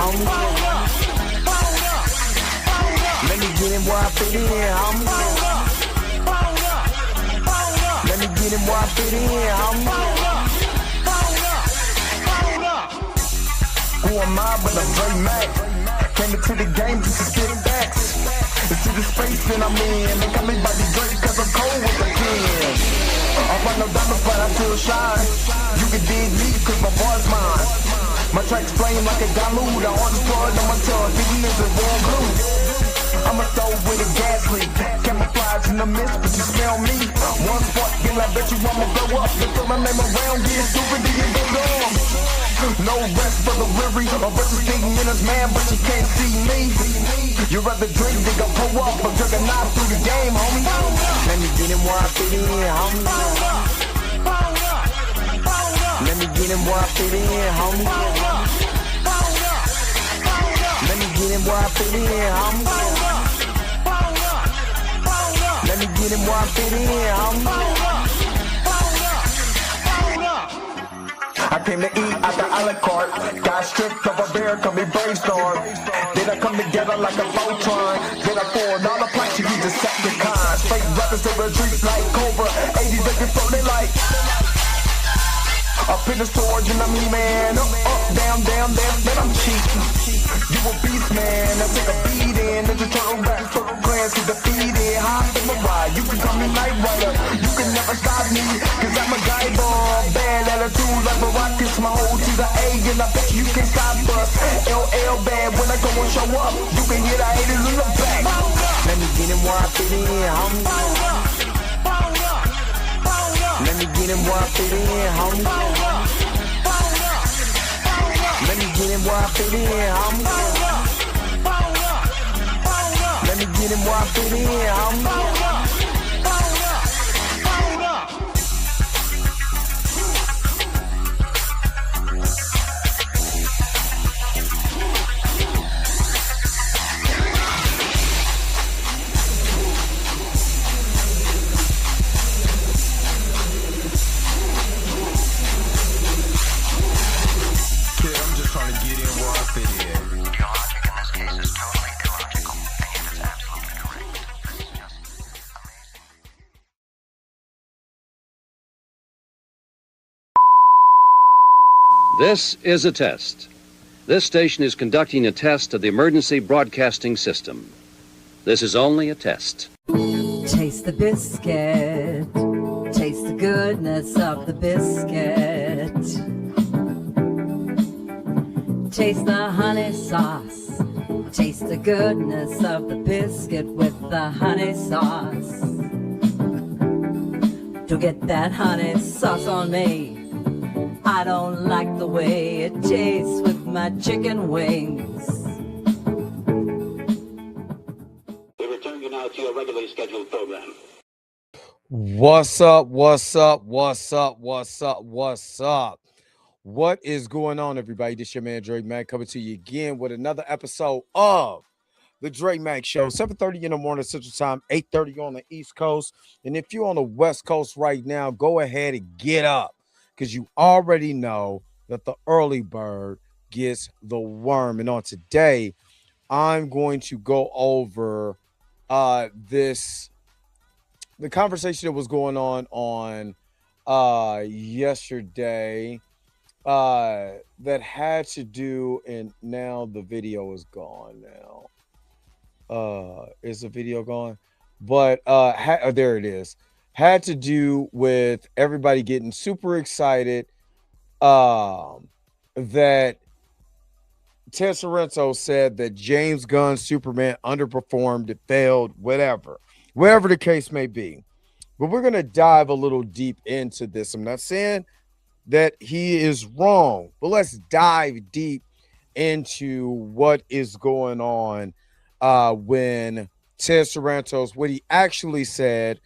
homie. Let me get him where I fit in, homie. Let me get him where I fit in, homie. Who am I but a Dre Mac? Came into the game just to spit facts. Into the space that I'm in. They got me by the Drake cause I'm cold with the pen. I run no diamonds but I still shine. You can dig me cause my bar's mine. My tracks flame like a dilute. I on the floor and I'ma tell these niggas warm blue. I'ma throw with a gas leak. Camouflage in the mist but you smell me. One spark and I bet you I'ma blow up. They throw my name around, get stupid and you go dumb. No rest for the weary. A bunch of thinking in us, man, but you can't see me. You rather drink than go pull up, but drink a knife through the game, homie. Let me get him where I fit in, homie. Let me get him where I fit in, homie. Let me get him where I fit in, homie. Let me get him where I fit in, homie. I came to eat at the a la carte. Got stripped of a bear, call me brainstorm. Then I come together like a Voltron. Then I pour all the planks, you just set the con. Straight rappers to retreat like Cobra. 80s they can float, they like up in the storage and I'm man. Up, down, then I'm cheap. You a beast, man. I take a beat in. Then you turtle back, turtle glance, get defeated. Hop in my ride, you can call me Night Rider. You can never stop me, cause I'm a guy bomb. Bad attitude like a rocket, my whole to the A, and I bet you can stop us. LL bad when I go and show up. You can hear the haters in the back. Let me get him where I fit in, homie. Let me get him where I fit in, homie. Let me get him where I fit in, homie. Let me get him where I fit in, homie. This is a test. This station is conducting a test of the emergency broadcasting system. This is only a test. Taste the biscuit. Taste the goodness of the biscuit. Taste the honey sauce. Taste the goodness of the biscuit with the honey sauce. To get that honey sauce on me, I don't like the way it tastes with my chicken wings. We return you now to your regularly scheduled program. What's up? What is going on, everybody? This your man, Dre Mac, coming to you again with another episode of the Dre Mac Show. 7:30 in the morning Central Time, 8:30 on the East Coast. And if you're on the West Coast right now, go ahead and get up, because you already know that the early bird gets the worm. And on today, I'm going to go over the conversation that was going on yesterday that had to do, and now the video is gone now. Is the video gone? But there it is. Had to do with everybody getting super excited that Ted Sorrento said that James Gunn's Superman underperformed, it failed, whatever the case may be. But we're going to dive a little deep into this. I'm not saying that he is wrong, but let's dive deep into what is going on when Ted Sorrento's, what he actually said,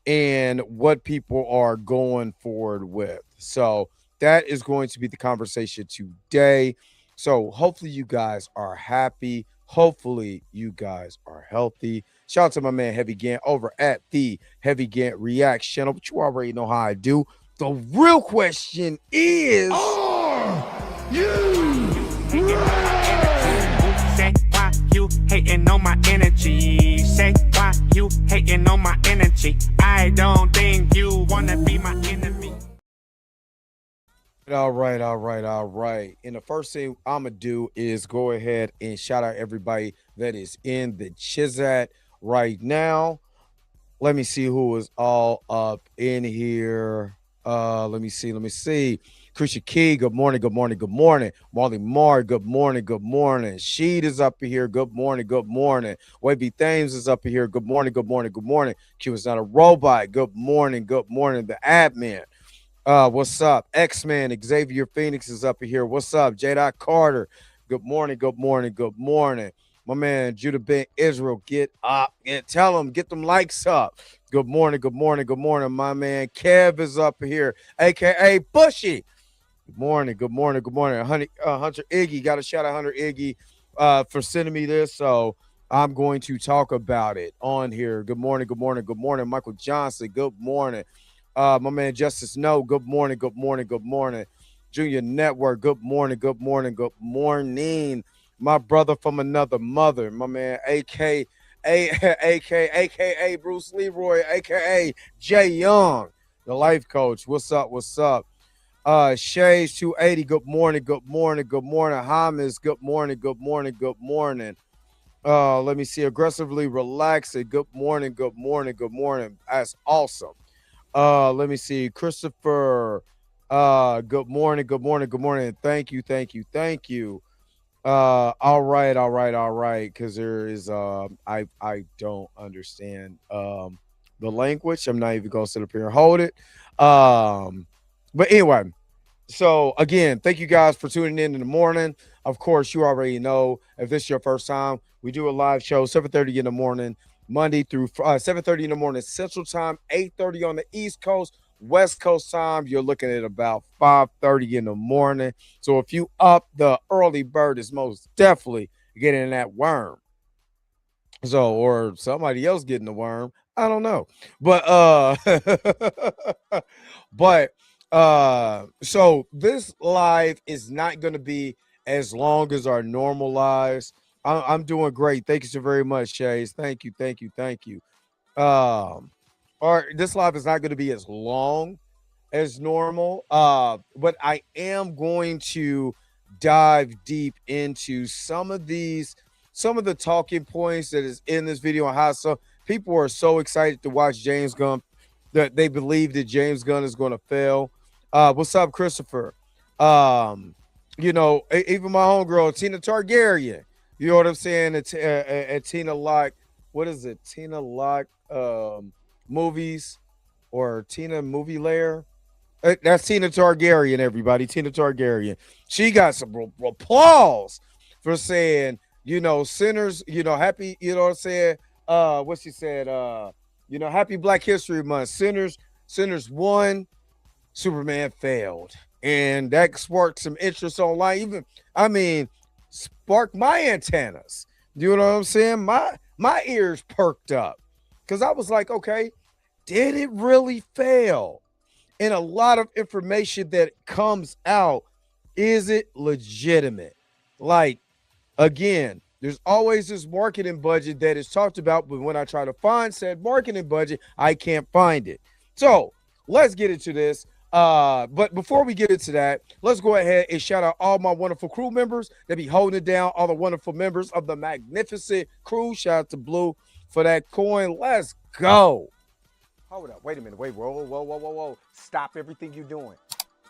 and what people are going forward with. So that is going to be the conversation today. So hopefully you guys are happy. Hopefully you guys are healthy. Shout out to my man Heavy Gant over at the Heavy Gant Reacts channel, but you already know how I do. The real question is, are you ready? hating on my energy? Say why you hating on my energy? I don't think you wanna be my enemy. All right, all right, all right. And the first thing I'm going to do is go ahead and shout out everybody that is in the Chizat right now. Let me see who is all up in here. Let me see. Krisha Key, good morning, good morning, good morning. Marley Marr, good morning, good morning. Sheed is up here, good morning, good morning. Wavy Thames is up here, good morning, good morning, good morning. Q is not a robot, good morning, good morning. The admin. What's up? X-Man, Xavier Phoenix is up here. What's up? J. Carter. Good morning, good morning, good morning. My man, Judah Ben Israel, get up and tell him, get them likes up. Good morning, good morning, good morning. My man, Kev is up here, a.k.a. Bushy. Good morning, good morning, good morning. Hunter Iggy, got to shout out Hunter Iggy for sending me this. So I'm going to talk about it on here. Good morning, good morning, good morning. Michael Johnson, good morning. My man Justice No, good morning, good morning, good morning. Junior Network, good morning, good morning, good morning. My brother from another mother, my man aka Bruce Leroy, aka Jay Young, the life coach. What's up? What's up? Shades 280, good morning, good morning, good morning. Hamas, good morning, good morning, good morning. Let me see. Aggressively relaxing. Good morning, good morning, good morning. That's awesome. Let me see. Christopher, good morning, good morning, good morning. Thank you, thank you, thank you. All right, all right, all right. Because there is I don't understand the language. I'm not even gonna sit up here and hold it. But anyway, so again, thank you guys for tuning in the morning. Of course, you already know if this is your first time, we do a live show 7:30 in the morning, Monday through 7:30 in the morning Central Time, 8:30 on the East Coast, West Coast time. You're looking at about 5:30 in the morning. So if you up, the early bird is most definitely getting that worm. So, or somebody else getting the worm. I don't know. But but so this live is not going to be as long as our normal lives. I'm doing great. Thank you so very much, Shays. Thank you, thank you, thank you. Or this live is not going to be as long as normal. But I am going to dive deep into some of the talking points that is in this video and how some people are so excited to watch James Gunn that they believe that James Gunn is going to fail. What's up, Christopher? Even my homegirl, Tina Targaryen. You know what I'm saying? At Tina Lock, what is it? Tina Lock movies or Tina Movie Lair. That's Tina Targaryen, everybody. Tina Targaryen. She got some applause for saying, sinners, happy, you know what I'm saying? What she said, happy Black History Month. Sinners won, Superman failed. And that sparked some interest online. Sparked my antennas. You know what I'm saying? My ears perked up. Because I was like, okay, did it really fail? And a lot of information that comes out, is it legitimate? Like, again, there's always this marketing budget that is talked about, but when I try to find said marketing budget, I can't find it. So let's get into this. But before we get into that, let's go ahead and shout out all my wonderful crew members that be holding it down, all the wonderful members of the magnificent crew. Shout out to Blue for that coin. Let's go. Hold up. Wait a minute. Wait. Whoa. Stop everything you're doing.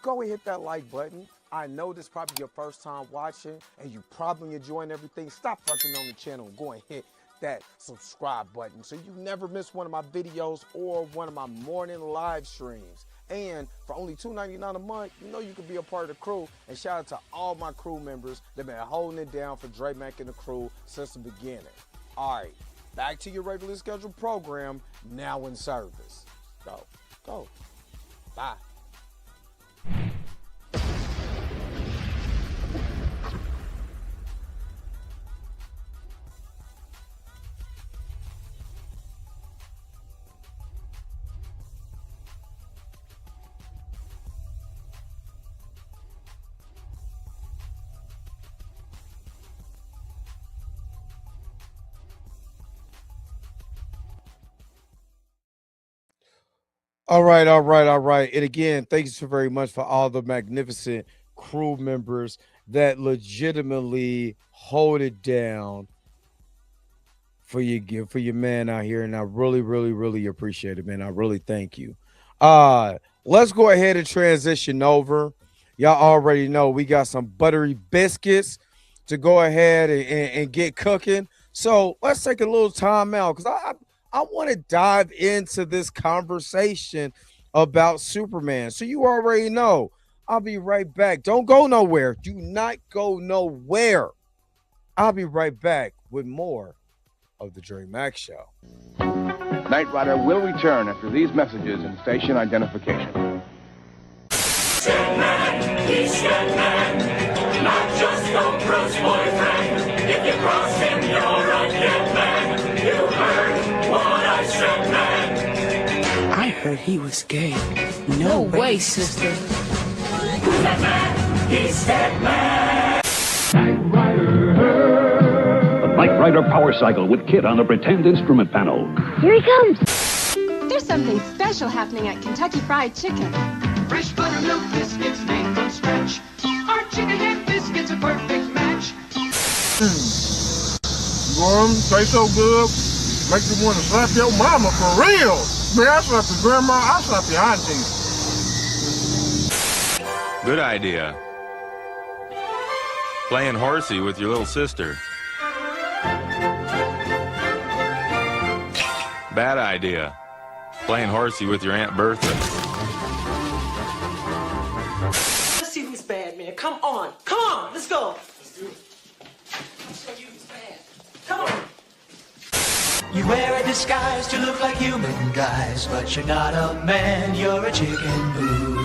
Go and hit that like button. I know this is probably your first time watching and you probably enjoying everything. Stop fucking on the channel and go and hit that subscribe button so you never miss one of my videos or one of my morning live streams. And for only $2.99 a month, you can be a part of the crew. And shout out to all my crew members that been holding it down for Dre Mack and the crew since the beginning. All right. Back to your regularly scheduled program, now in service. Go. Bye. All right, all right, all right. And again, thank you so very much for all the magnificent crew members that legitimately hold it down for your man out here. And I really, really, really appreciate it, man. I really thank you. Let's go ahead and transition over. Y'all already know we got some buttery biscuits to go ahead and get cooking. So let's take a little time out because I want to dive into this conversation about Superman. So you already know. I'll be right back. Don't go nowhere. Do not go nowhere. I'll be right back with more of the Dre Max Show. Knight Rider will return after these messages and station identification. Sandman, he's Sandman, not just your Bruce boyfriend. If you cross him, you're a dead man. You heard what I said, man. I heard he was gay. No way, sister. Who's that man? He's Sandman. Knight Rider. The Knight Rider power cycle with Kid on the pretend instrument panel. Here he comes. There's something special happening at Kentucky Fried Chicken. Fresh buttermilk biscuits made from scratch. Our chicken and biscuits a perfect match. Taste so good, make you want to slap your mama for real. Man, I slap your grandma, I slap your auntie. Good idea. Playing horsey with your little sister. Bad idea. Playing horsey with your Aunt Bertha. Let's see who's bad, man. Come on, let's go. Let's do it. I'll show you who's bad. Come on. You wear a disguise to look like human guys, but you're not a man, you're a chicken boo.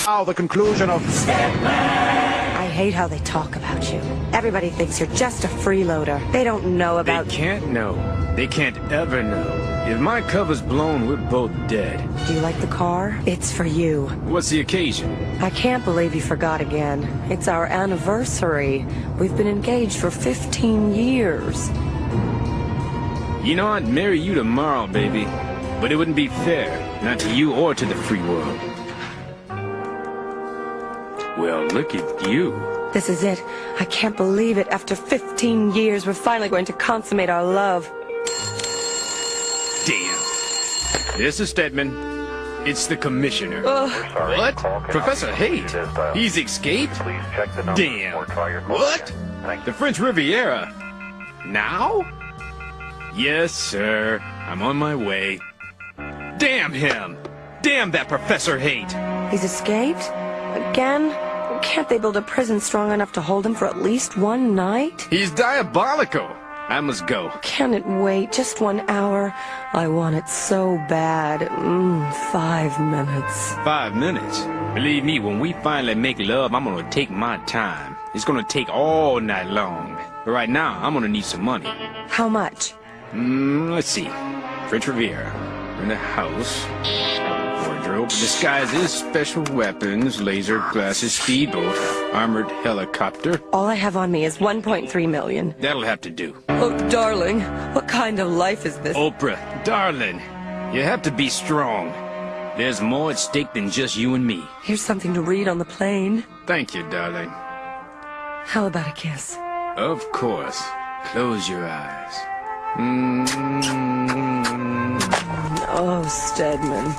Now the conclusion of I hate how they talk about you. Everybody thinks you're just a freeloader. They don't know about... They can't know. They can't ever know. If my cover's blown, we're both dead. Do you like the car? It's for you. What's the occasion? I can't believe you forgot again. It's our anniversary. We've been engaged for 15 years. You know, I'd marry you tomorrow, baby. But it wouldn't be fair. Not to you or to the free world. Well, look at you. This is it. I can't believe it. After 15 years, we're finally going to consummate our love. Damn. This is Stedman. It's the commissioner. Sorry, what? Professor Haight? He's escaped? Damn. What? The French Riviera. Now? Yes, sir. I'm on my way. Damn him! Damn that Professor Haight! He's escaped? Again? Can't they build a prison strong enough to hold him for at least one night? He's diabolical! I must go. Can it wait just 1 hour? I want it so bad. 5 minutes. 5 minutes? Believe me, when we finally make love, I'm gonna take my time. It's gonna take all night long. But right now, I'm gonna need some money. How much? Let's see. French Riviera. In the house. Wardrobe. Disguises, special weapons, laser glasses, speedboat, armored helicopter. All I have on me is 1.3 million. That'll have to do. Oh, darling, what kind of life is this? Oprah, darling, you have to be strong. There's more at stake than just you and me. Here's something to read on the plane. Thank you, darling. How about a kiss? Of course. Close your eyes. Oh, Stedman.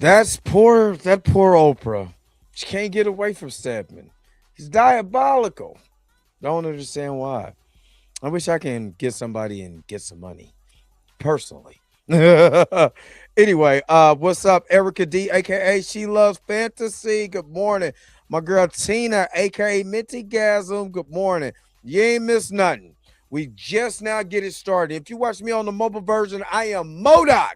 That poor Oprah. She can't get away from Stedman. He's diabolical. Don't understand why. I wish I can get somebody and get some money. Personally. Anyway, what's up, Erica D, aka She Loves Fantasy? Good morning. My girl Tina, aka Mintygasm. Good morning. You ain't missed nothing. We just now get it started. If you watch me on the mobile version, I am MODOK.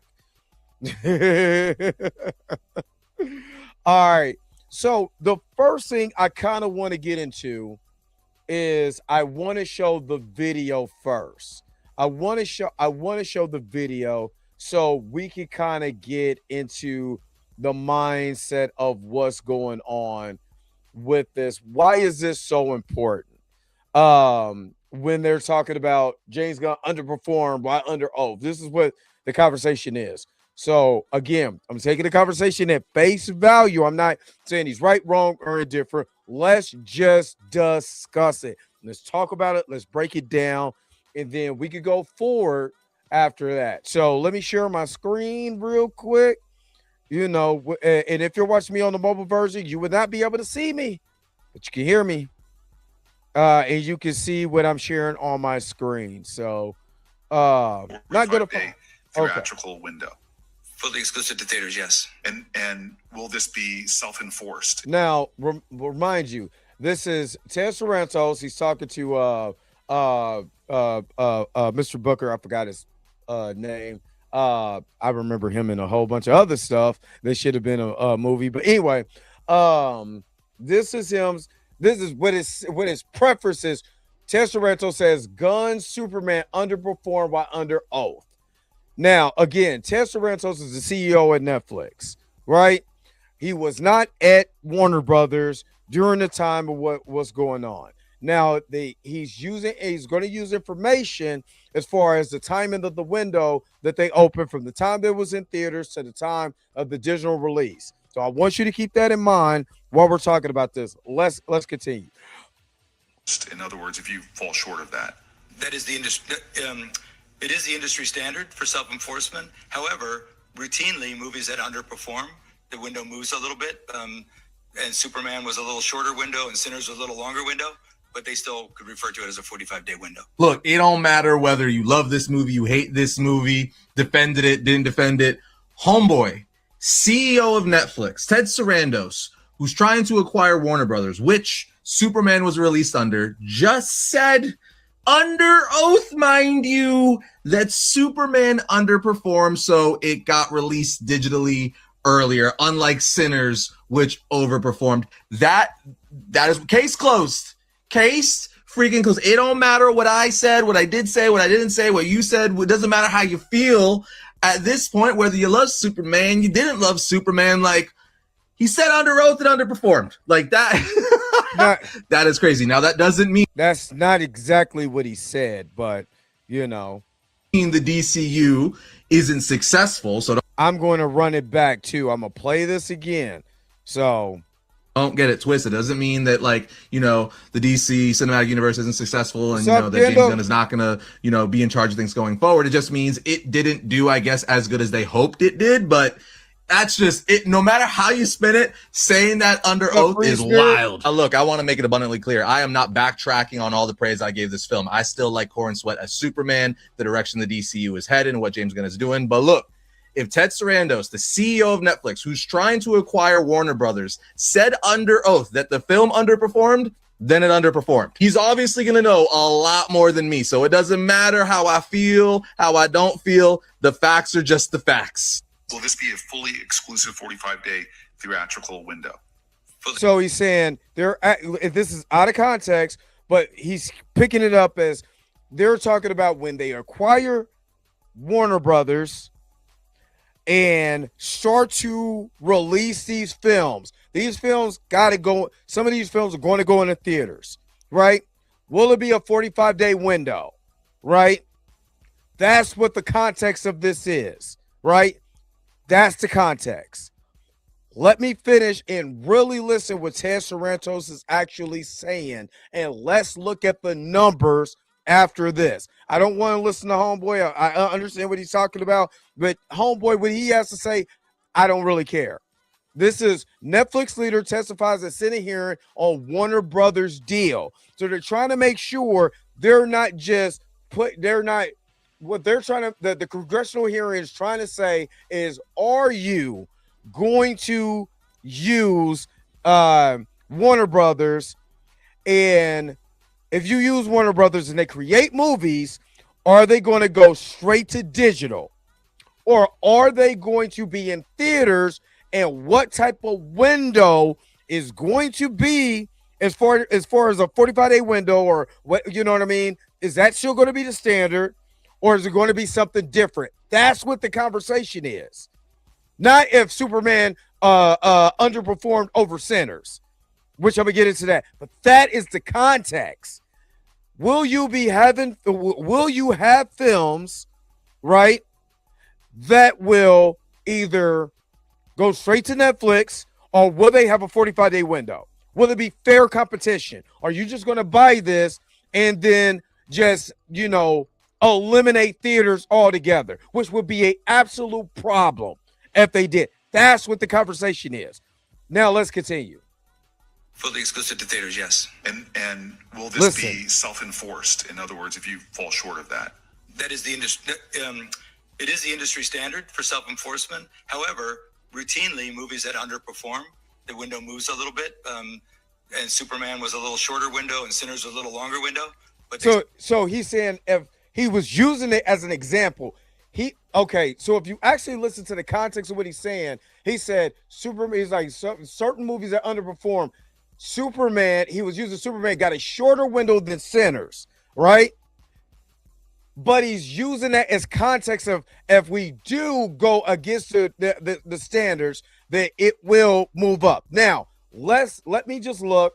All right. So the first thing I kind of want to get into is I want to show the video first. I want to show the video so we can kind of get into the mindset of what's going on with this. Why is this so important? when they're talking about James Gunn underperformed while under oath. This is what the conversation is. So again, I'm taking the conversation at face value. I'm not saying he's right, wrong, or indifferent. Let's just discuss it. Let's talk about it. Let's break it down, and then we could go forward after that. So let me share my screen real quick. And if you're watching me on the mobile version, you would not be able to see me, but you can hear me. And you can see what I'm sharing on my screen. So, not going to theatrical window. Fully exclusive to theaters, yes. And will this be self-enforced? Now, remind you, this is Ted Sarantos. He's talking to Mr. Booker. I forgot his name. I remember him in a whole bunch of other stuff. This should have been a movie, but anyway, this is him. This is what his preface is. Ted Sarantos says Gunn Superman underperformed while under oath. Now, again, Ted Sarantos is the CEO at Netflix, right? He was not at Warner Brothers during the time of what was going on. Now, he's going to use information as far as the timing of the window that they opened from the time that was in theaters to the time of the digital release. So I want you to keep that in mind while we're talking about this. Let's continue. In other words, if you fall short of that. That is the industry. It is the industry standard for self-enforcement. However, routinely, movies that underperform, the window moves a little bit. And Superman was a little shorter window, and Sinners was a little longer window, but they still could refer to it as a 45-day window. Look, it don't matter whether you love this movie, you hate this movie, defended it, didn't defend it. Homeboy, CEO of Netflix, Ted Sarandos, who's trying to acquire Warner Brothers, which Superman was released under, just said, under oath, mind you, that Superman underperformed, so it got released digitally earlier, unlike Sinners, which overperformed. That is case closed. Case freaking closed. It don't matter what I said, what I did say, what I didn't say, what you said. It doesn't matter how you feel at this point, whether you love Superman, you didn't love Superman. Like, he said under oath and underperformed. Like that. That is crazy. Now, that doesn't mean that's not exactly what he said, but the DCU isn't successful. So I'm going to run it back too. I'm going to play this again. So don't get it twisted. It doesn't mean that, like, the DC cinematic universe isn't successful and, that James Gunn is not going to, be in charge of things going forward. It just means it didn't do, I guess, as good as they hoped it did. But that's just it. No matter how you spin it, saying that under oath is wild. Look, I want to make it abundantly clear. I am not backtracking on all the praise I gave this film. I still like Corin Sweat as Superman, the direction the DCU is headed, and what James Gunn is doing. But look, if Ted Sarandos, the CEO of Netflix, who's trying to acquire Warner Brothers, said under oath that the film underperformed, then it underperformed. He's obviously going to know a lot more than me. So it doesn't matter how I feel, how I don't feel. The facts are just the facts. Will this be a fully exclusive 45-day theatrical window? So he's saying this is out of context, but he's picking it up as they're talking about when they acquire Warner Brothers and start to release these films. These films got to go. Some of these films are going to go into theaters, right? Will it be a 45-day window, right? That's what the context of this is, right? That's the context. Let me finish and really listen what Ted Sarantos is actually saying, and let's look at the numbers after this. I don't want to listen to Homeboy. I understand what he's talking about, but Homeboy, what he has to say, I don't really care. This is Netflix leader testifies at Senate hearing on Warner Brothers deal. So they're trying to make sure what they're trying to, the congressional hearing is trying to say is, are you going to use Warner Brothers? And if you use Warner Brothers and they create movies, are they going to go straight to digital? Or are they going to be in theaters? And what type of window is going to be as far as a 45-day window, or what, you know what I mean? Is that still going to be the standard? Or is it going to be something different? That's what the conversation is. Not if Superman underperformed over Sinners, which I'm going to get into that. But that is the context. will you have films, right, that will either go straight to Netflix, or will they have a 45-day window? Will it be fair competition? Are you just going to buy this and then just, eliminate theaters altogether, which would be an absolute problem if they did? That's what the conversation is. Now let's continue. Fully exclusive to theaters, yes. And will this be self-enforced? In other words, if you fall short of that? That is the industry. It is the industry standard for self-enforcement. However, routinely, movies that underperform, the window moves a little bit. And Superman was a little shorter window, and Sinners was a little longer window. But so he's saying if he was using it as an example, so if you actually listen to the context of what he's saying, he said Superman. He's like certain movies that underperform. Superman, he was using Superman, got a shorter window than Sinners, right? But he's using that as context of if we do go against the standards, that it will move up. Now, let me just look,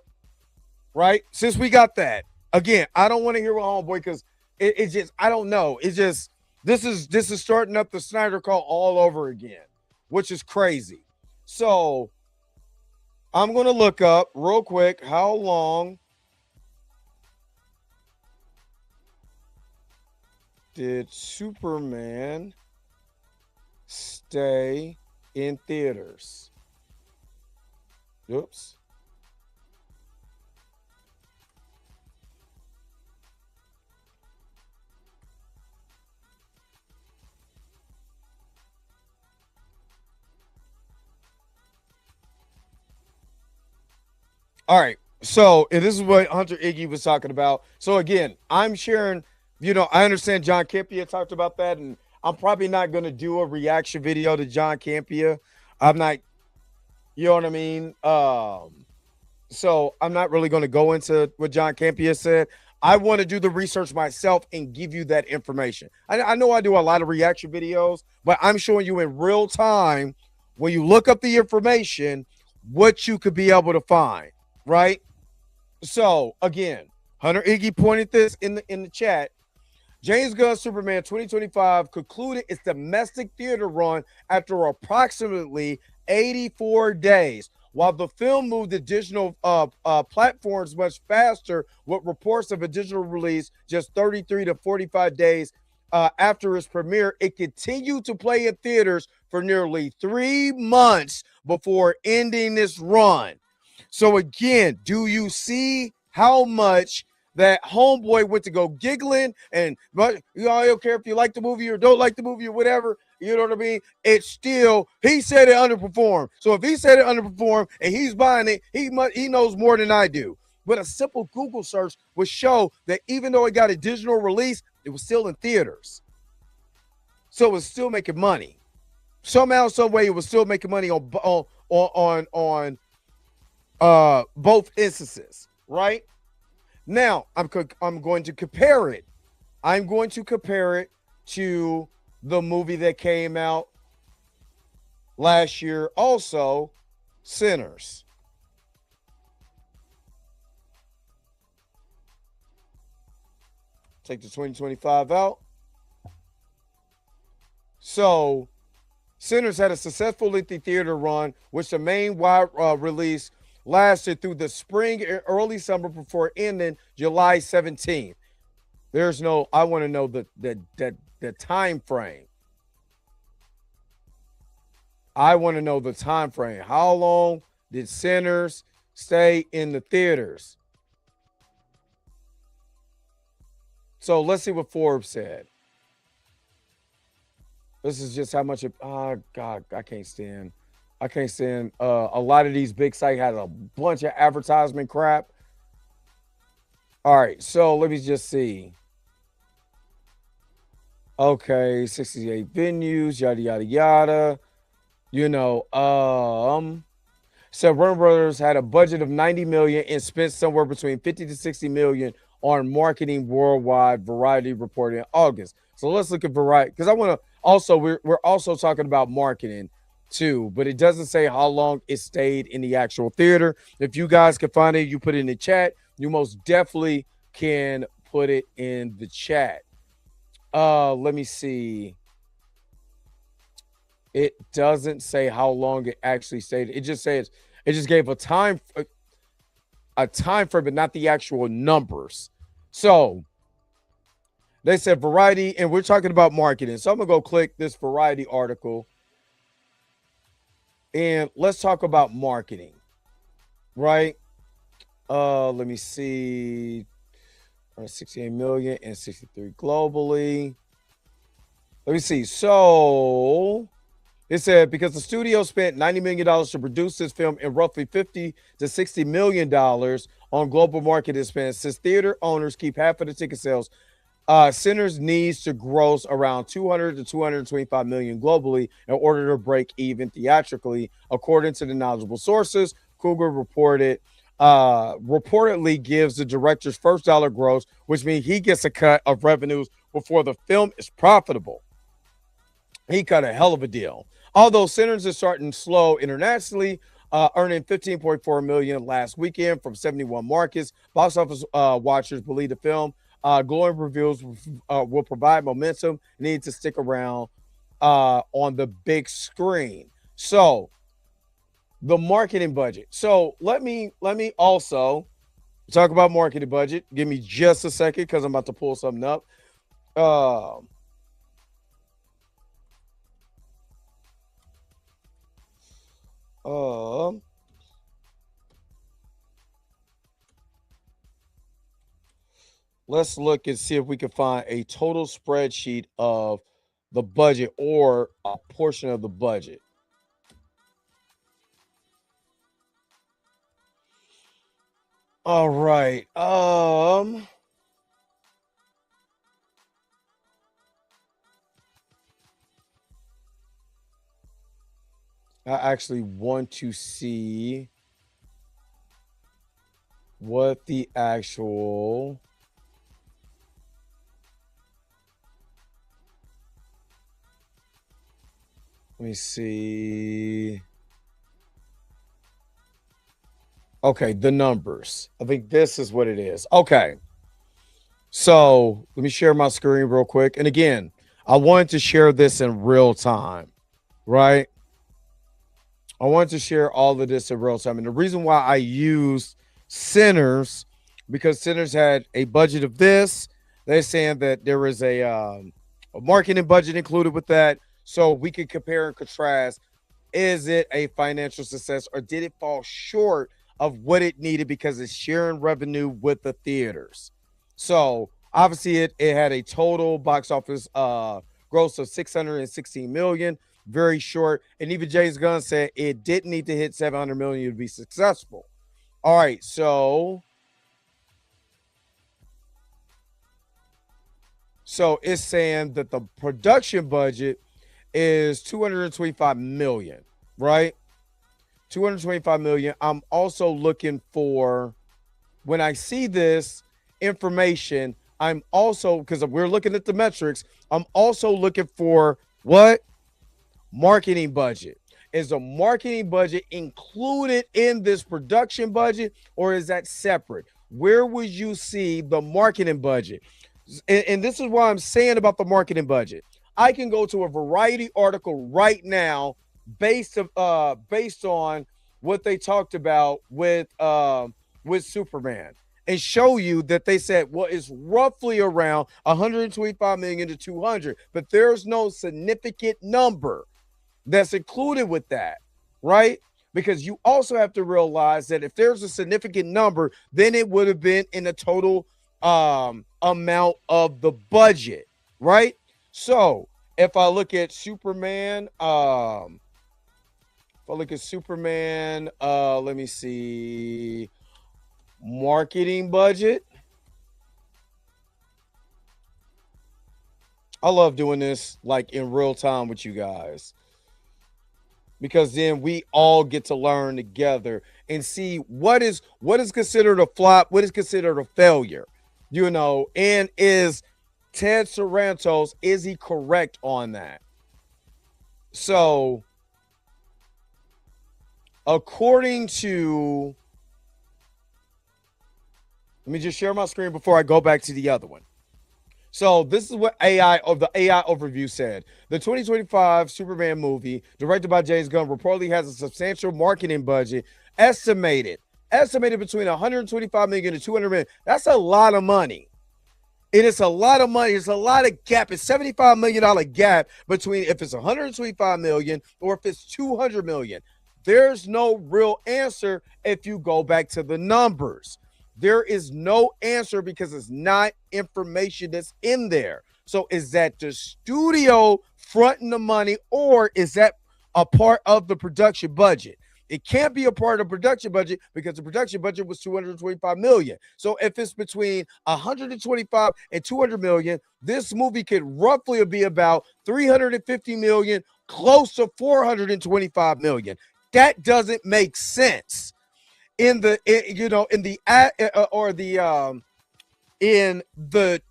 right? Since we got that, again, I don't want to hear what homeboy, because it just, I don't know. It's just, this is starting up the Snyder Call all over again, which is crazy. So I'm going to look up real quick how long did Superman stay in theaters? Oops. All right. So this is what Hunter Iggy was talking about. So again, I'm sharing, I understand John Campea talked about that, and I'm probably not going to do a reaction video to John Campea. I'm not, you know what I mean? So I'm not really going to go into what John Campea said. I want to do the research myself and give you that information. I know I do a lot of reaction videos, but I'm showing you in real time, when you look up the information, what you could be able to find, right? So again, Hunter Iggy pointed this in the chat. James Gunn's Superman 2025 concluded its domestic theater run after approximately 84 days. While the film moved to digital platforms much faster, with reports of a digital release just 33 to 45 days after its premiere, it continued to play in theaters for nearly 3 months before ending this run. So again, do you see how much that homeboy went to go giggling, and I don't care if you like the movie or don't like the movie or whatever, you know what I mean? It's still, he said it underperformed. So if he said it underperformed and he's buying it, he knows more than I do. But a simple Google search would show that even though it got a digital release, it was still in theaters. So it was still making money. Somehow, some way, it was still making money on both instances, right? Now, I'm going to compare it. I'm going to compare it to the movie that came out last year, also, Sinners. Take the 2025 out. So, Sinners had a successful lengthy theater run, which the main wide release lasted through the spring and early summer before ending July 17th. There's no, I want to know the time frame. I want to know the time frame. How long did Sinners stay in the theaters? So let's see what Forbes said. This is just how much it, God, I can't stand a lot of these big sites had a bunch of advertisement crap. All right, so let me just see. Okay, 68 venues, yada yada yada. So Warner Brothers had a budget of 90 million and spent somewhere between 50 to 60 million on marketing worldwide, Variety reported in August. So let's look at Variety, because I want to also, we're also talking about marketing too, but it doesn't say how long it stayed in the actual theater. If you guys can find it, you put it in the chat. You most definitely can put it in the chat. Let me see. It doesn't say how long it actually stayed. It just says it just gave a time frame, but not the actual numbers. So they said Variety, and we're talking about marketing. So I'm gonna go click this Variety article, and let's talk about marketing, right? Let me see. 68 million and 63 globally. Let me see. So it said because the studio spent $90 million to produce this film and roughly $50 to $60 million on global marketing expense, since theater owners keep half of the ticket sales, Sinners needs to gross around 200 to 225 million globally in order to break even theatrically, according to the knowledgeable sources. Cougar reportedly gives the director's first dollar gross, which means he gets a cut of revenues before the film is profitable. He cut a hell of a deal. Although Sinners is starting slow internationally, earning 15.4 million last weekend from 71 markets. Box office watchers believe the film glowing reviews will provide momentum. Need to stick around on the big screen. So the marketing budget. So let me also talk about marketing budget. Give me just a second because I'm about to pull something up. Let's look and see if we can find a total spreadsheet of the budget or a portion of the budget. All right. I actually want to see what the actual let me see. Okay, the numbers. I think this is what it is. Okay. So let me share my screen real quick. And again, I wanted to share this in real time, right? I wanted to share all of this in real time. And the reason why I used Sinners, because Sinners had a budget of this. They're saying that there is a marketing budget included with that. So we can compare and contrast. Is it a financial success or did it fall short of what it needed because it's sharing revenue with the theaters? So obviously it had a total box office gross of 616 million, very short. And even James Gunn said it didn't need to hit 700 million to be successful. All right, so it's saying that the production budget is 225 million, right? 225 million. I'm also looking for, when I see this information, I'm also, because we're looking at the metrics, I'm also looking for what? Marketing budget. Is the marketing budget included in this production budget or is that separate? Where would you see the marketing budget? And this is what I'm saying about the marketing budget. I can go to a Variety article right now based on what they talked about with Superman and show you that they said, well, it's roughly around 125 million to 200, but there's no significant number that's included with that, right? Because you also have to realize that if there's a significant number, then it would have been in the total amount of the budget, right? So if I look at Superman, let me see, marketing budget. I love doing this like in real time with you guys, because then we all get to learn together and see what is considered a flop, what is considered a failure, and is Ted Sarantos, is he correct on that? So according to Let me just share my screen before I go back to the other one. So this is what the AI overview said. The 2025 Superman movie, directed by James Gunn, reportedly has a substantial marketing budget, estimated between 125 million and 200 million. That's a lot of money. And it's a lot of money. It's a lot of gap. It's $75 million gap between if it's 125 million or if it's 200 million. There's no real answer if you go back to the numbers. There is no answer because it's not information that's in there. So is that the studio fronting the money, or is that a part of the production budget? It can't be a part of the production budget because the production budget was 225 million. So if it's between 125 and 200 million, this movie could roughly be about 350 million, close to 425 million. That doesn't make sense in the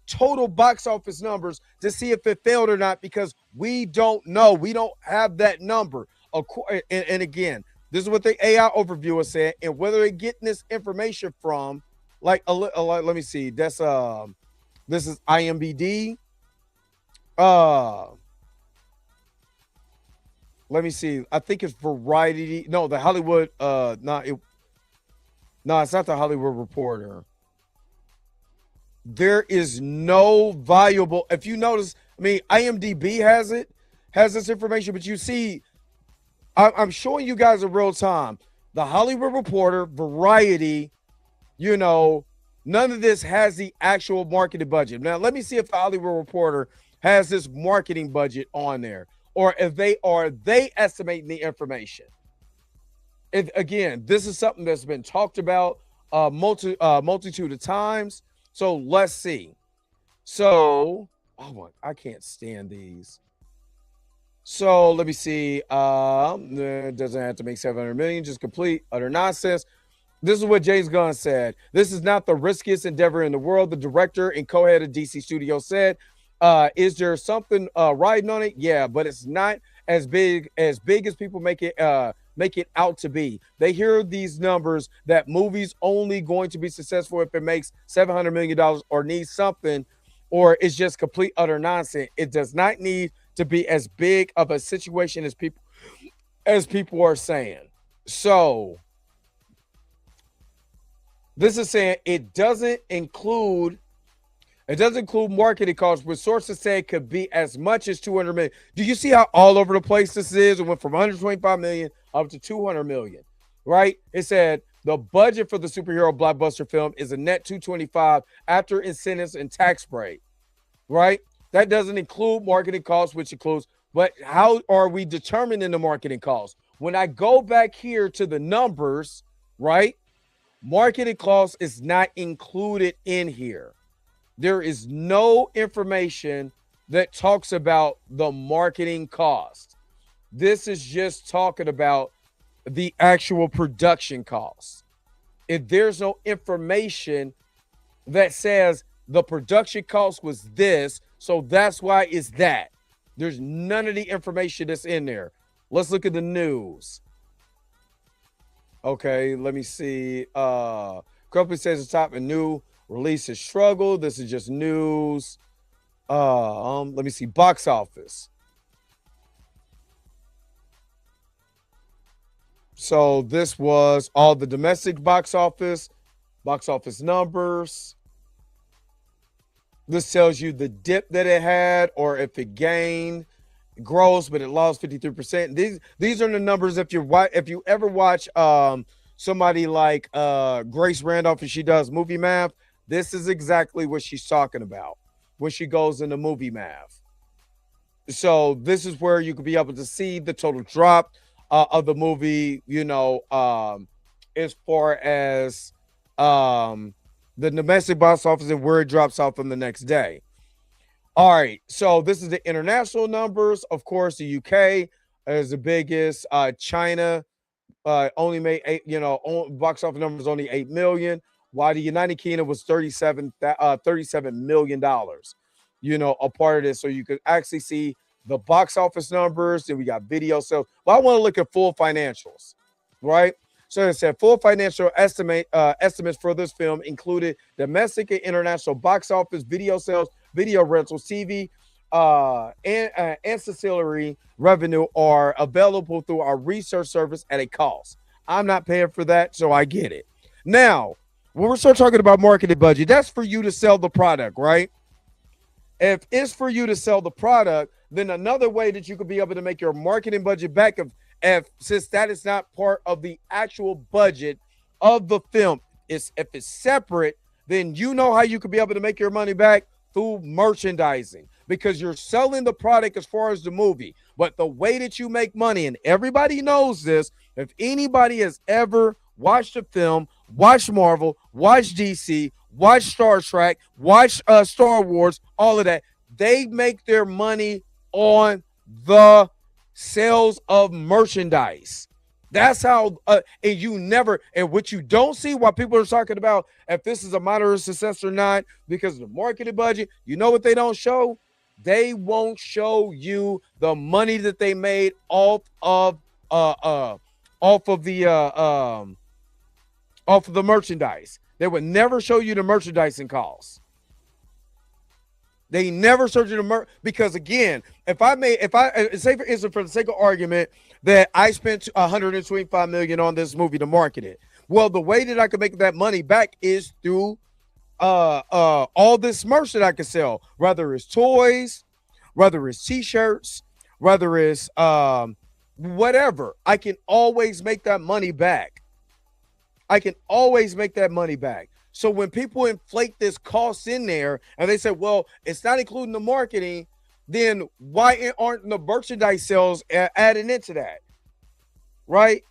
total box office numbers to see if it failed or not, because we don't know. We don't have that number. And again, this is what the AI overviewer said, and whether they're getting this information from, let me see. This is IMDb. Let me see. I think it's Variety. No, the Hollywood. It's not the Hollywood Reporter. There is no valuable. If you notice, IMDb has this information, but you see, I'm showing you guys in real time. The Hollywood Reporter, Variety, none of this has the actual marketing budget. Now, let me see if the Hollywood Reporter has this marketing budget on there, or if they estimating the information. Again, this is something that's been talked about multitude of times. So let's see. So, I can't stand these. So let me see. It doesn't have to make 700 million. Just complete utter nonsense. This is what James Gunn said. This is not the riskiest endeavor in the world. The director and co-head of DC Studios said, is there something riding on it? Yeah, but it's not as big as people make it out to be. They hear these numbers that movies only going to be successful if it makes $700 million or needs something, or it's just complete utter nonsense. It does not need to be as big of a situation as people are saying. So this is saying it doesn't include marketing costs, but sources say it could be as much as 200 million. Do you see how all over the place this is? It went from 125 million up to 200 million, right? It said the budget for the superhero blockbuster film is a net 225 after incentives and tax break, right? That doesn't include marketing costs, which includes, but how are we determining the marketing costs? When I go back here to the numbers, right? Marketing costs is not included in here. There is no information that talks about the marketing cost. This is just talking about the actual production costs. If there's no information that says the production cost was this, so that's why it's that. There's none of the information that's in there. Let's look at the news. Okay, let me see. Company says the top and new releases struggle. This is just news. Let me see. Box office. So this was all the domestic box office numbers. This tells you the dip that it had, or if it gained gross, but it lost 53%. These are the numbers. If you ever watch somebody like Grace Randolph, and she does movie math, this is exactly what she's talking about when she goes into movie math. So this is where you could be able to see the total drop of the movie, as far as the domestic box office and where it drops off from the next day. All right, so this is the international numbers. Of course, the UK is the biggest. China only made box office numbers only 8 million, while the United Kingdom was $37 million. A part of this, so you could actually see the box office numbers. Then we got video sales. But I want to look at full financials, right? So it said full financial estimates for this film included domestic and international box office, video sales, video rentals, TV, and ancillary revenue are available through our research service at a cost. I'm not paying for that, so I get it. Now, when we're start talking about marketing budget, that's for you to sell the product, right? If it's for you to sell the product, then another way that you could be able to make your marketing budget back if since that is not part of the actual budget of the film, is if it's separate, then you know how you could be able to make your money back through merchandising, because you're selling the product as far as the movie. But the way that you make money, and everybody knows this, if anybody has ever watched a film, watched Marvel, watched DC, watched Star Trek, watched Star Wars, all of that, they make their money on the sales of merchandise. That's how, and what you don't see while people are talking about if this is a moderate success or not, because of the marketing budget, you know what they don't show? They won't show you the money that they made off of the merchandise. They would never show you the merchandising costs. They never show you the because again, if I say for instance, for the sake of argument, that I spent $125 million on this movie to market it. Well, the way that I could make that money back is through all this merch that I could sell, whether it's toys, whether it's t-shirts, whether it's whatever. I can always make that money back. So when people inflate this cost in there and they say, well, it's not including the marketing, then why aren't the merchandise sales added into that? Right?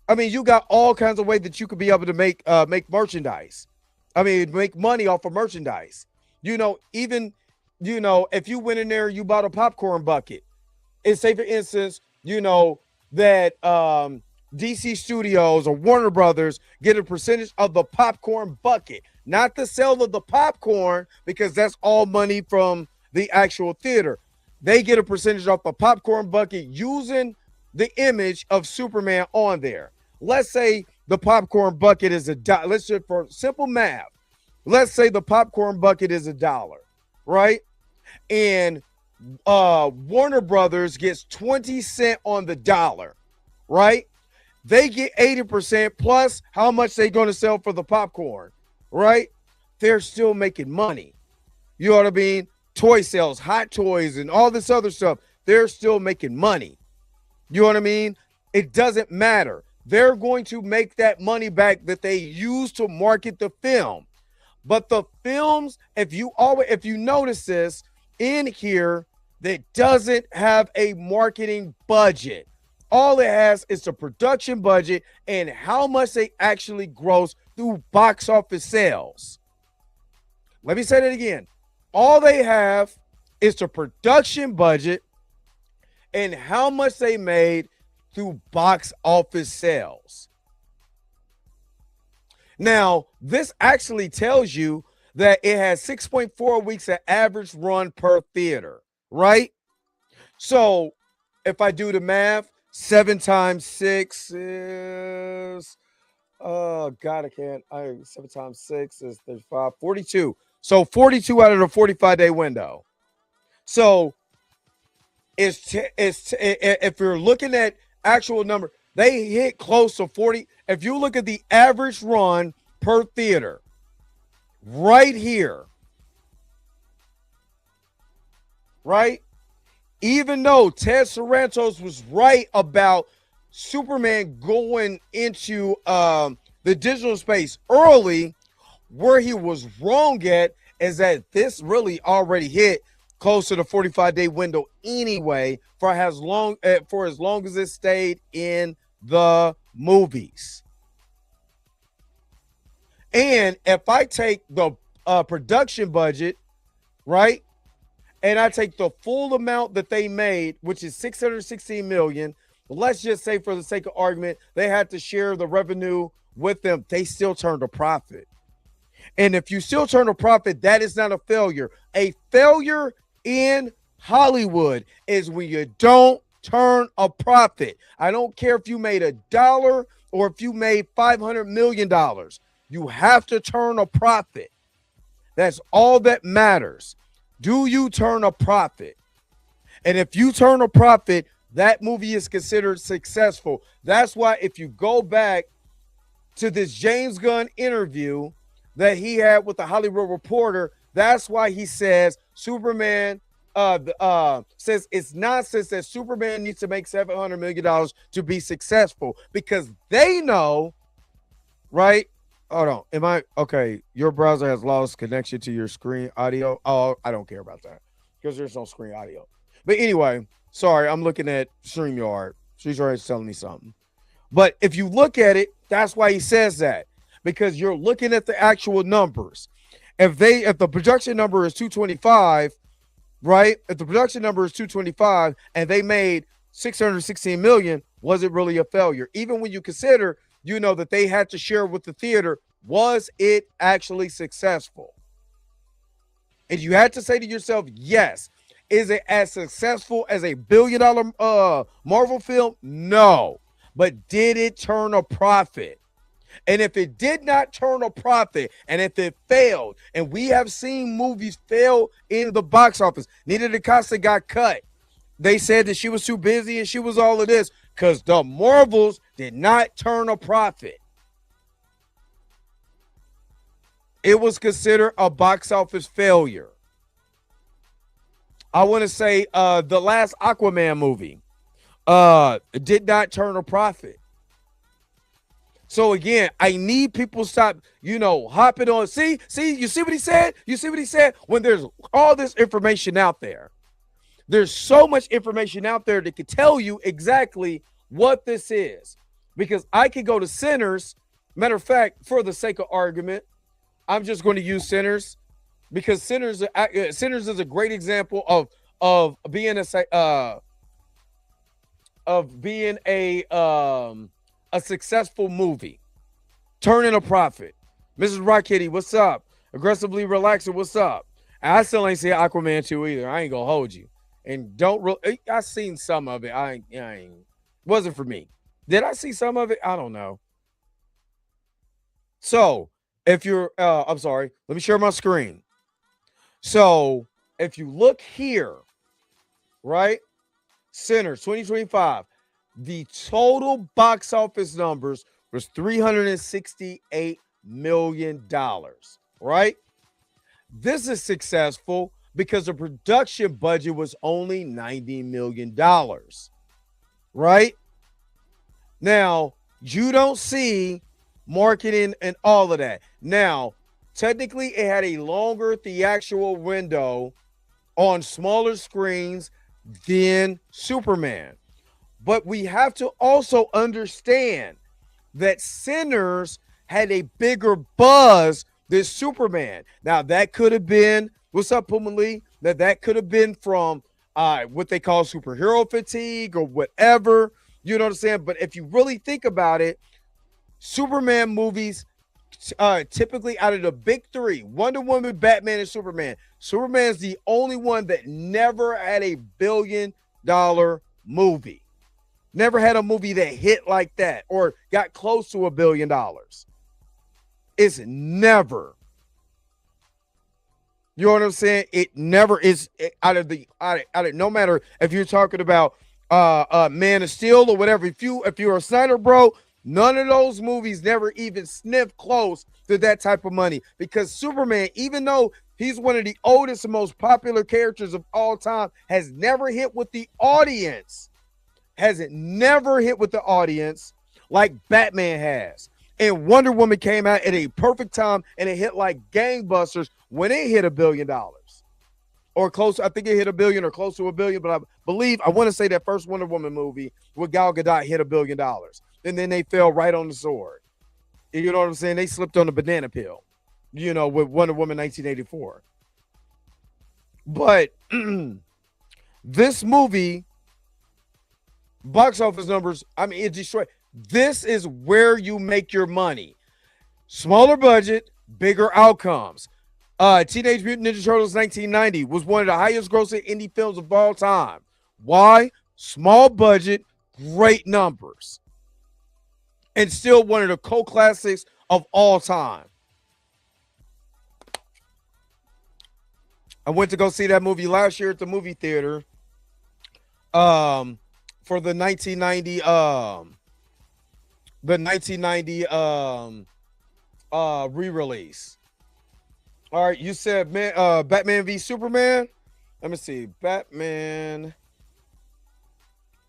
I mean, you got all kinds of ways that you could be able to make merchandise. I mean, make money off of merchandise. Even if you went in there, you bought a popcorn bucket. And say, for instance, that DC Studios or Warner Brothers get a percentage of the popcorn bucket, not the sale of the popcorn, because that's all money from the actual theater. They get a percentage off the popcorn bucket using the image of Superman on there. Let's say the popcorn bucket is $1. Let's just, for simple math, let's say the popcorn bucket is $1, right? And Warner Brothers gets 20 cents on the dollar, right? They get 80% plus how much they're going to sell for the popcorn, right? They're still making money. You know what I mean? Toy sales, hot toys, and all this other stuff, they're still making money. You know what I mean? It doesn't matter. They're going to make that money back that they use to market the film. But the films, if you notice this in here, that doesn't have a marketing budget. All it has is the production budget and how much they actually gross through box office sales. Let me say that again. All they have is the production budget and how much they made through box office sales. Now, this actually tells you that it has 6.4 weeks of average run per theater, right? So if I do the math, 7 times 6 is, oh God, I can't. 7 times 6 is 35, 42. So 42 out of the 45-day window. So if you're looking at actual number, they hit close to 40. If you look at the average run per theater, right here, right? Even though Ted Sarantos was right about Superman going into the digital space early, where he was wrong at is that this really already hit close to the 45-day window anyway for as long as it stayed in the movies. And if I take the production budget, right, and I take the full amount that they made, which is $616 million, let's just say for the sake of argument, they had to share the revenue with them. They still turned a profit. And if you still turn a profit, that is not a failure. A failure in Hollywood is when you don't turn a profit. I don't care if you made $1 or if you made $500 million. You have to turn a profit. That's all that matters. Do you turn a profit? And if you turn a profit, that movie is considered successful. That's why if you go back to this James Gunn interview that he had with the Hollywood Reporter, that's why he says Superman says it's nonsense that Superman needs to make $700 million to be successful, because they know, right? Hold on. Am I okay? Your browser has lost connection to your screen audio. Oh, I don't care about that because there's no screen audio. But anyway, sorry, I'm looking at StreamYard. She's already telling me something. But if you look at it, that's why he says that, because you're looking at the actual numbers. If the production number is 225, right? If the production number is 225 and they made 616 million, was it really a failure? Even when you consider, that they had to share with the theater, was it actually successful? And you had to say to yourself, yes. Is it as successful as a $1 billion Marvel film? No. But did it turn a profit? And if it did not turn a profit, and if it failed, and we have seen movies fail in the box office, Nina DaCosta got cut. They said that she was too busy and she was all of this because the Marvels did not turn a profit. It was considered a box office failure. I want to say the last Aquaman movie did not turn a profit. So again, I need people to stop, hopping on. See, you see what he said? You see what he said? When there's all this information out there, there's so much information out there that can tell you exactly what this is. Because I could go to Sinners. Matter of fact, for the sake of argument, I'm just going to use Sinners, because Sinners is a great example of being a successful movie, turning a profit. Mrs. Rock Kitty, what's up? Aggressively Relaxing, what's up? I still ain't seen Aquaman 2 either. I ain't gonna hold you. And I seen some of it. I ain't wasn't for me. Did I see some of it? I don't know. So if you're I'm sorry, let me share my screen. So if you look here, right? Sinners 2025, the total box office numbers was $368 million, right? This is successful because the production budget was only $90 million, right? Now, you don't see marketing and all of that. Now, technically, it had a longer theatrical window on smaller screens than Superman. But we have to also understand that Sinners had a bigger buzz than Superman. Now, that could have been, what's up, Puma Lee? That could have been from what they call superhero fatigue or whatever. You know what I'm saying? But if you really think about it, Superman movies, typically out of the big three, Wonder Woman, Batman, and Superman's the only one that never had a $1 billion movie. Never had a movie that hit like that or got close to $1 billion. It's never. You know what I'm saying? It never is out of no matter if you're talking about Man of Steel or whatever. If you're a Snyder bro, none of those movies never even sniff close to that type of money, because Superman, even though he's one of the oldest and most popular characters of all time, has never hit with the audience. Hasn't never hit with the audience like Batman has. And Wonder Woman came out at a perfect time and it hit like gangbusters when it hit $1 billion or close. I think it hit $1 billion or close to $1 billion, but I want to say that first Wonder Woman movie with Gal Gadot hit $1 billion. And then they fell right on the sword. You know what I'm saying? They slipped on the banana peel, with Wonder Woman 1984. But this movie, box office numbers, it destroyed. This is where you make your money. Smaller budget, bigger outcomes. Teenage Mutant Ninja Turtles 1990 was one of the highest grossing indie films of all time. Why? Small budget, great numbers. And still one of the cult classics of all time. I went to go see that movie last year at the movie theater. For the 1990 re-release. All right, you said Batman v Superman. Let me see. Batman,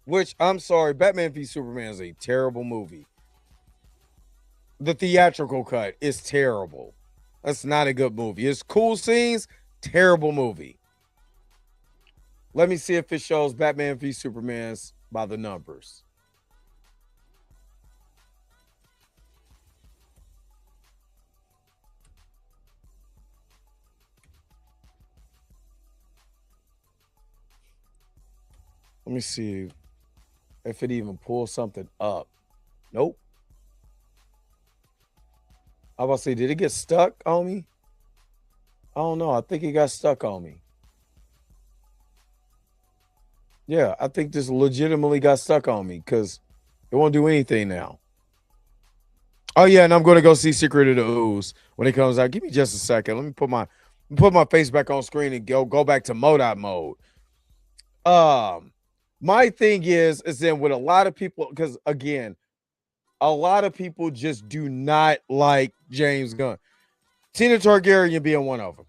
which I'm sorry, Batman v Superman is a terrible movie. The theatrical cut is terrible. That's not a good movie. It's cool scenes, terrible movie. Let me see if it shows Batman v Superman's by the numbers. Let me see if it even pulls something up. Nope. I was about to say, did it get stuck on me? I don't know. I think it got stuck on me. Yeah, I think this legitimately got stuck on me because it won't do anything now. Oh yeah, and I'm going to go see Secret of the Ooze when it comes out. Give me just a second. Let me put my face back on screen and go back to MODOT mode. My thing is then with a lot of people, because again, a lot of people just do not like James Gunn. Tina Targaryen being one of them.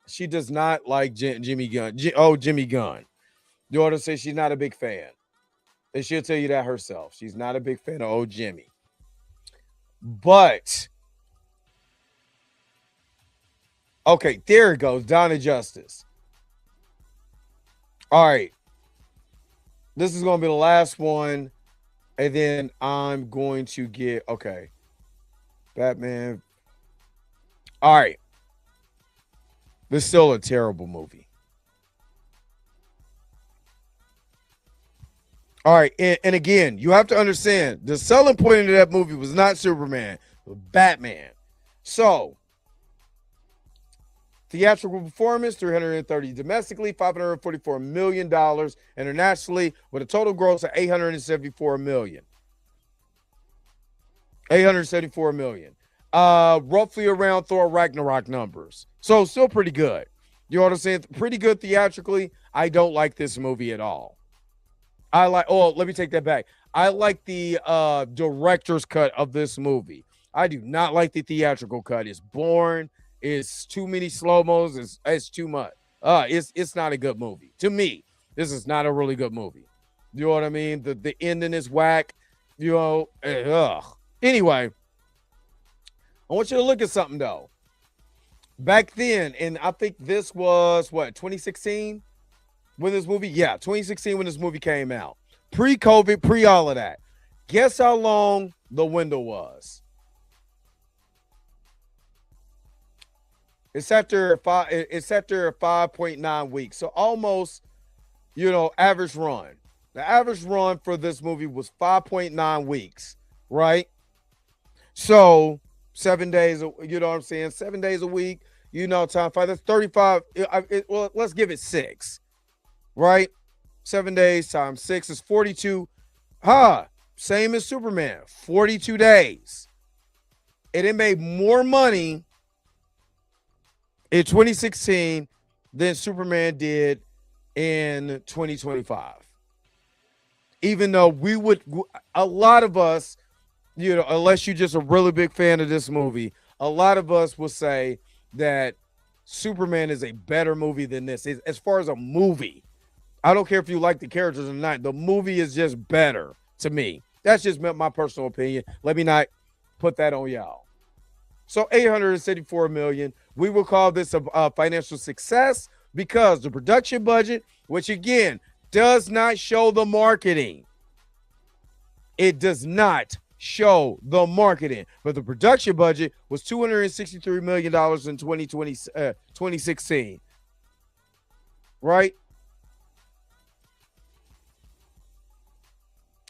She does not like Jimmy Gunn. Jimmy Gunn. You ought to say she's not a big fan. And she'll tell you that herself. She's not a big fan of old Jimmy. But, okay, there it goes. Donna Justice. All right. This is going to be the last one. And then I'm going to get, okay. Batman. All right. This is still a terrible movie. All right. And again, you have to understand the selling point of that movie was not Superman, but Batman. So, theatrical performance, $330 domestically, $544 million internationally, with a total gross of $874 million. $874 million. Roughly around Thor Ragnarok numbers. So still pretty good. You know what I'm saying? Pretty good theatrically. I don't like this movie at all. Let me take that back. I like the director's cut of this movie. I do not like the theatrical cut. It's boring. It's too many slow-mos. It's too much. It's not a good movie. To me, this is not a really good movie. You know what I mean? The ending is whack. You know, Anyway, I want you to look at something, though. Back then, and I think this was, 2016 when this movie? Yeah, 2016 when this movie came out. Pre-COVID, pre-all of that. Guess how long the window was? It's after 5.9 weeks. So almost, average run. The average run for this movie was 5.9 weeks, right? So 7 days, you know what I'm saying? 7 days a week, time five. That's 35. Well, let's give it 6, right? 7 days times 6 is 42. Same as Superman, 42 days. And it made more money in 2016 than Superman did in 2025. Even though a lot of us, unless you're just a really big fan of this movie, a lot of us will say that Superman is a better movie than this. As far as a movie, I don't care if you like the characters or not. The movie is just better to me. That's just my personal opinion. Let me not put that on y'all. So $874 million. We will call this a financial success because the production budget, which again does not show the marketing. It does not show the marketing, but the production budget was $263 million in 2016. Right?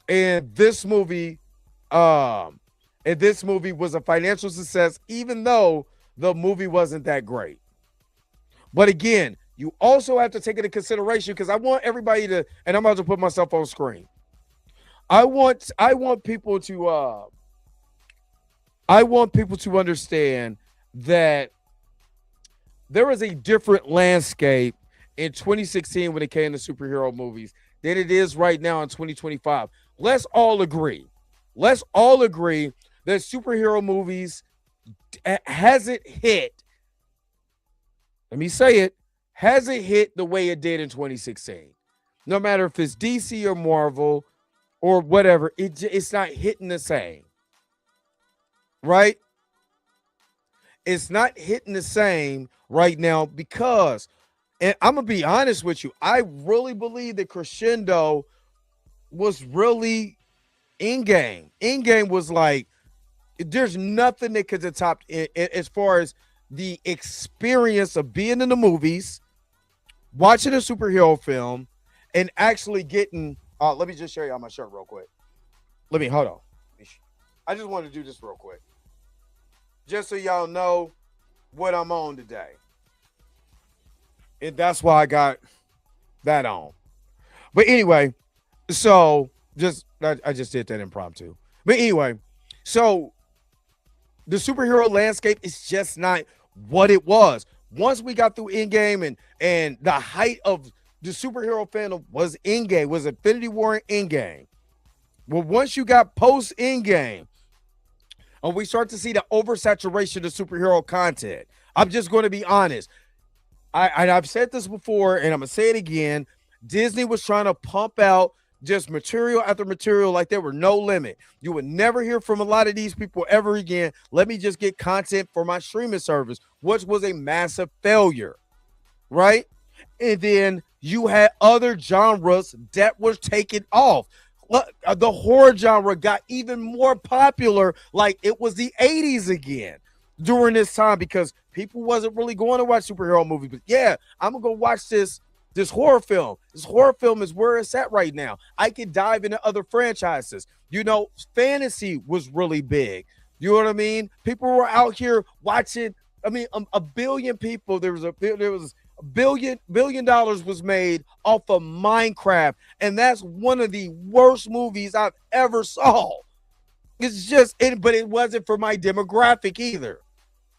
And this movie was a financial success, even though the movie wasn't that great. But again, you also have to take into consideration, because I want everybody to, and I'm about to put myself on screen. I want people to understand that there is a different landscape in 2016 when it came to superhero movies than it is right now in 2025. Let's all agree that superhero movies hasn't hit, let me say it, hasn't hit the way it did in 2016. No matter if it's DC or Marvel or whatever, it's not hitting the same, right? It's not hitting the same right now because, and I'm going to be honest with you, I really believe that Crescendo was really Endgame. Endgame was like, there's nothing that could have topped it as far as the experience of being in the movies, watching a superhero film, and actually getting, let me just show you on my shirt real quick. Hold on. I just want to do this real quick. Just so y'all know what I'm on today. And that's why I got that on. But anyway, so I just did that impromptu. But anyway, so the superhero landscape is just not what it was. Once we got through Endgame and the height of the superhero fandom was Endgame, was Infinity War and Endgame. Well, once you got post Endgame, and we start to see the oversaturation of superhero content, I'm just going to be honest. I've said this before, and I'm going to say it again. Disney was trying to pump out just material after material like there were no limit. You would never hear from a lot of these people ever again. Let me just get content for my streaming service, which was a massive failure, right? And then you had other genres that were taken off. The horror genre got even more popular, like it was the 80s again during this time, because people wasn't really going to watch superhero movies. But yeah, I'm gonna go watch this horror film. This horror film is where it's at right now. I could dive into other franchises. You know, fantasy was really big. You know what I mean? People were out here watching. I mean, a billion people. There was $1 billion was made off of Minecraft, and that's one of the worst movies I've ever saw. It's just, but it wasn't for my demographic either.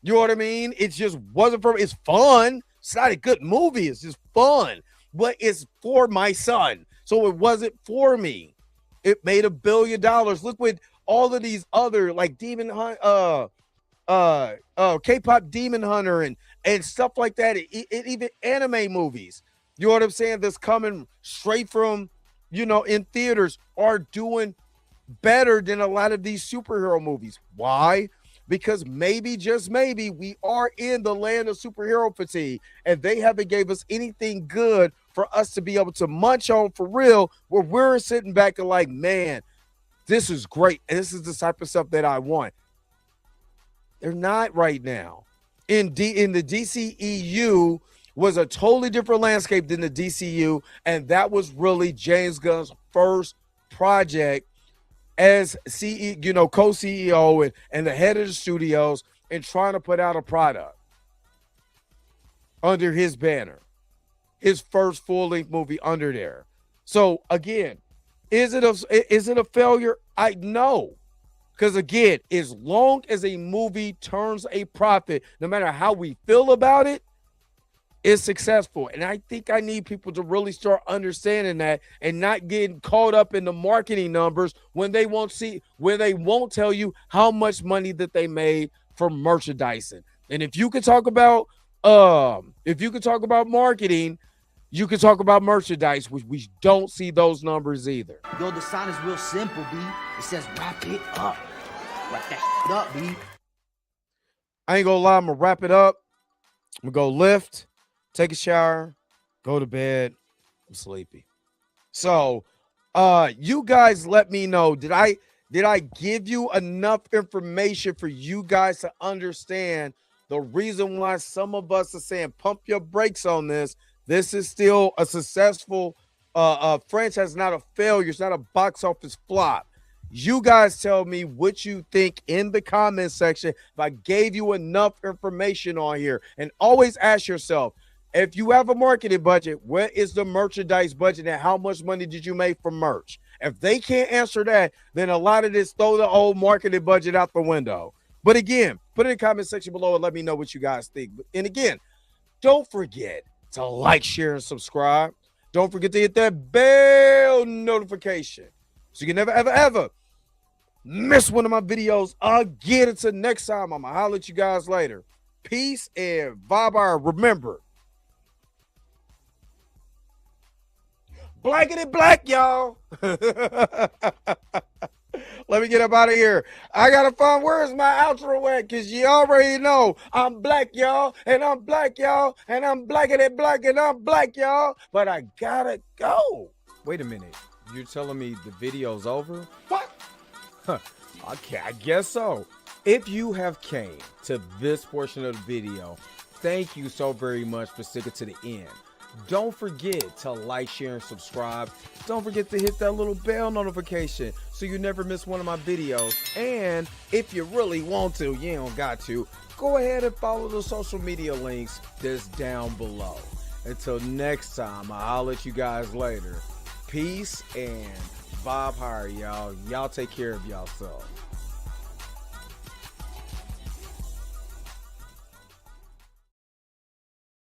You know what I mean? It just wasn't for. It's fun. It's not a good movie. It's just fun, but it's for my son, so it wasn't for me. It made $1 billion. Look what all of these other like Demon Hunt, K-pop Demon Hunter and stuff like that. It even anime movies. You know what I'm saying? That's coming straight from, in theaters are doing better than a lot of these superhero movies. Why? Because maybe, just maybe, we are in the land of superhero fatigue, and they haven't gave us anything good for us to be able to munch on for real, where we're sitting back and like, man, this is great. And this is the type of stuff that I want. They're not right now. In the DCEU was a totally different landscape than the DCU, and that was really James Gunn's first project as co-CEO and the head of the studios, and trying to put out a product under his banner. His first full-length movie under there. So again, is it a failure? I know. Because again, as long as a movie turns a profit, no matter how we feel about it, it's successful. And I think I need people to really start understanding that and not getting caught up in the marketing numbers when they won't tell you how much money that they made from merchandising. And if you could talk about marketing, you can talk about merchandise, which we don't see those numbers either. Yo, the sign is real simple, B. It says wrap it up. Wrap that up, B. I ain't gonna lie, I'm gonna wrap it up. I'm gonna go lift, take a shower, go to bed. I'm sleepy. So you guys let me know. Did I give you enough information for you guys to understand the reason why some of us are saying pump your brakes on this? This is still a successful franchise, not a failure. It's not a box office flop. You guys tell me what you think in the comment section if I gave you enough information on here. And always ask yourself, If you have a marketing budget, what is the merchandise budget and how much money did you make from merch? If they can't answer that, then a lot of this throw the old marketing budget out the window. But again, put it in the comment section below and let me know what you guys think. And again, don't forget to like, share, and subscribe. Don't forget to hit that bell notification so you can never, ever, ever miss one of my videos again. Until next time, I'm going to holler at you guys later. Peace and bye-bye. Remember, blankety black, y'all. Let me get up out of here. I got to find where's my outro at, because you already know I'm black, y'all, and I'm black, y'all, and I'm blackety black, and I'm black, y'all. But I got to go. Wait a minute. You're telling me the video's over? What? Huh. Okay, I guess so. If you have came to this portion of the video, thank you so very much for sticking to the end. Don't forget to like, share, and subscribe. Don't forget to hit that little bell notification so you never miss one of my videos. And if you really want to, you don't got to, go ahead and follow the social media links that's down below. Until next time, I'll let you guys later. Peace and vibe higher, y'all. Y'all take care of yourself.